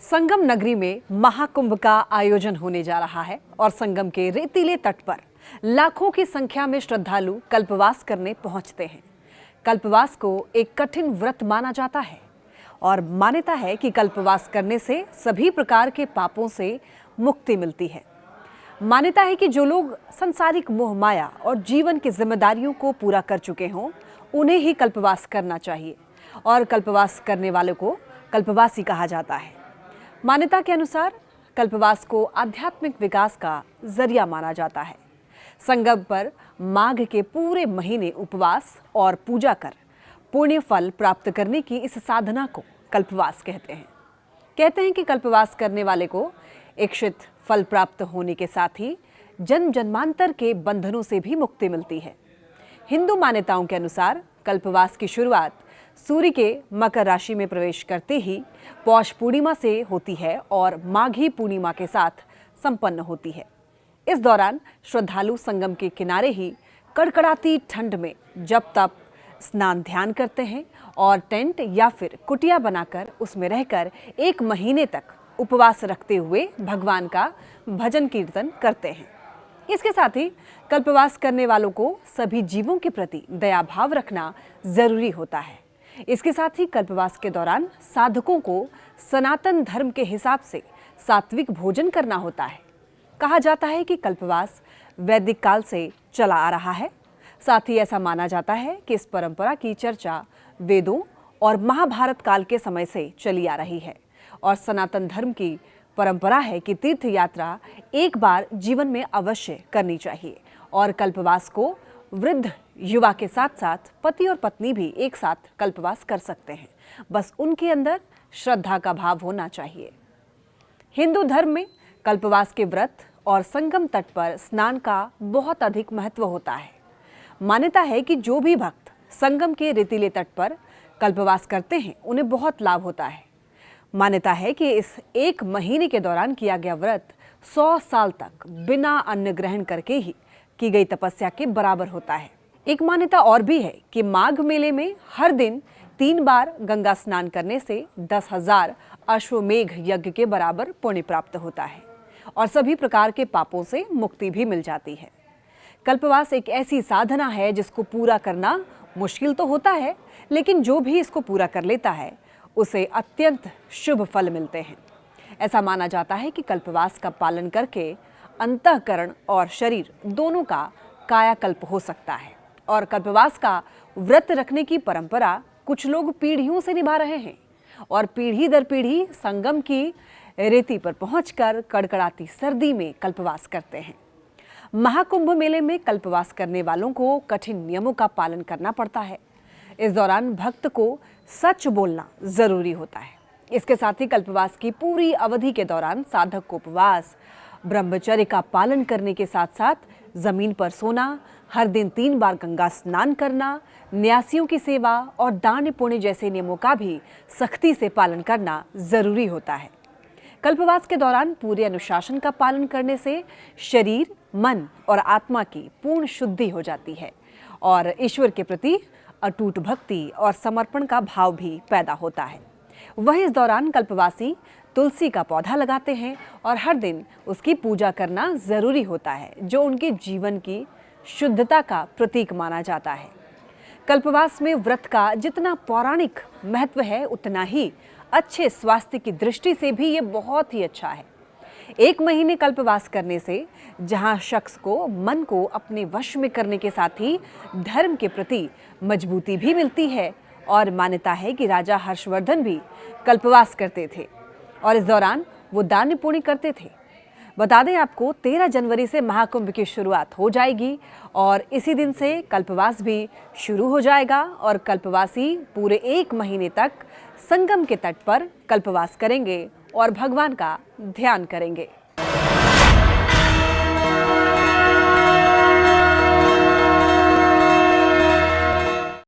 संगम नगरी में महाकुंभ का आयोजन होने जा रहा है और संगम के रेतीले तट पर लाखों की संख्या में श्रद्धालु कल्पवास करने पहुंचते हैं। कल्पवास को एक कठिन व्रत माना जाता है और मान्यता है कि कल्पवास करने से सभी प्रकार के पापों से मुक्ति मिलती है। मान्यता है कि जो लोग संसारिक मोह माया और जीवन की जिम्मेदारियों को पूरा कर चुके हों, उन्हें ही कल्पवास करना चाहिए और कल्पवास करने वालों को कल्पवासी कहा जाता है। मान्यता के अनुसार कल्पवास को आध्यात्मिक विकास का जरिया माना जाता है। संगम पर माघ के पूरे महीने उपवास और पूजा कर पुण्य फल प्राप्त करने की इस साधना को कल्पवास कहते हैं। कहते हैं कि कल्पवास करने वाले को इच्छित फल प्राप्त होने के साथ ही जन्म जन्मांतर के बंधनों से भी मुक्ति मिलती है। हिंदू मान्यताओं के अनुसार कल्पवास की शुरुआत सूर्य के मकर राशि में प्रवेश करते ही पौष पूर्णिमा से होती है और माघी पूर्णिमा के साथ संपन्न होती है। इस दौरान श्रद्धालु संगम के किनारे ही कड़कड़ाती ठंड में जप तप स्नान ध्यान करते हैं और टेंट या फिर कुटिया बनाकर उसमें रहकर 1 महीने तक उपवास रखते हुए भगवान का भजन कीर्तन करते हैं। इसके साथ ही कल्पवास करने वालों को सभी जीवों के प्रति दया भाव रखना जरूरी होता है। इसके साथ ही कल्पवास के दौरान साधकों को सनातन धर्म के हिसाब से सात्विक भोजन करना होता है। कहा जाता है कि कल्पवास वैदिक काल से चला आ रहा है। साथ ही ऐसा माना जाता है कि इस परंपरा की चर्चा वेदों और महाभारत काल के समय से चली आ रही है और सनातन धर्म की परंपरा है कि तीर्थ यात्रा एक बार जीवन में अवश्य करनी चाहिए और कल्पवास को वृद्ध युवा के साथ साथ पति और पत्नी भी एक साथ कल्पवास कर सकते हैं। बस उनके अंदर श्रद्धा का भाव होना चाहिए। हिंदू धर्म में कल्पवास के व्रत और संगम तट पर स्नान का बहुत अधिक महत्व होता है। मान्यता है कि जो भी भक्त संगम के रेतीले तट पर कल्पवास करते हैं उन्हें बहुत लाभ होता है। मान्यता है कि इस 1 महीने के दौरान किया गया व्रत 100 साल तक बिना अन्न ग्रहण करके ही की गई तपस्या के बराबर होता है। एक मान्यता और भी है कि माघ मेले में हर दिन 3 बार गंगा स्नान करने से 10,000 अश्वमेघ यज्ञ के बराबर पुण्य प्राप्त होता है और सभी प्रकार के पापों से मुक्ति भी मिल जाती है। कल्पवास एक ऐसी साधना है जिसको पूरा करना मुश्किल तो होता है, लेकिन जो भी इसको पूरा कर लेता है उसे अत्यंत शुभ फल मिलते हैं। ऐसा माना जाता है कि कल्पवास का पालन करके अंतःकरण और शरीर दोनों का कायाकल्प हो सकता है और कल्पवास का व्रत रखने की परंपरा कुछ लोग पीढ़ियों से निभा रहे हैं और पीढ़ी दर पीढ़ी संगम की रेती पर पहुंचकर कड़कड़ाती सर्दी में कल्पवास करते हैं। महाकुंभ मेले में कल्पवास करने वालों को कठिन नियमों का पालन करना पड़ता है। इस दौरान भक्त को सच बोलना जरूरी होता है। इसके साथ ही कल्पवास की पूरी अवधि के दौरान साधक को उपवास, ब्रह्मचर्य का पालन करने के साथ साथ जमीन पर सोना, हर दिन 3 बार गंगा स्नान करना, न्यासियों की सेवा और दान पुण्य जैसे नियमों का भी सख्ती से पालन करना जरूरी होता है। कल्पवास के दौरान पूरे अनुशासन का पालन करने से शरीर, मन और आत्मा की पूर्ण शुद्धि हो जाती है और ईश्वर के प्रति अटूट भक्ति और समर्पण का भाव भी पैदा होता है। वहीं इस दौरान कल्पवासी तुलसी का पौधा लगाते हैं और हर दिन उसकी पूजा करना जरूरी होता है, जो उनके जीवन की शुद्धता का प्रतीक माना जाता है। कल्पवास में व्रत का जितना पौराणिक महत्व है, उतना ही अच्छे स्वास्थ्य की दृष्टि से भी ये बहुत ही अच्छा है। 1 महीने कल्पवास करने से जहां शख्स को मन को अपने वश में करने के साथ ही धर्म के प्रति मजबूती भी मिलती है और मान्यता है कि राजा हर्षवर्धन भी कल्पवास करते थे और इस दौरान वो दान पुण्य करते थे। बता दें आपको 13 जनवरी से महाकुंभ की शुरुआत हो जाएगी और इसी दिन से कल्पवास भी शुरू हो जाएगा और कल्पवासी पूरे 1 महीने तक संगम के तट पर कल्पवास करेंगे और भगवान का ध्यान करेंगे।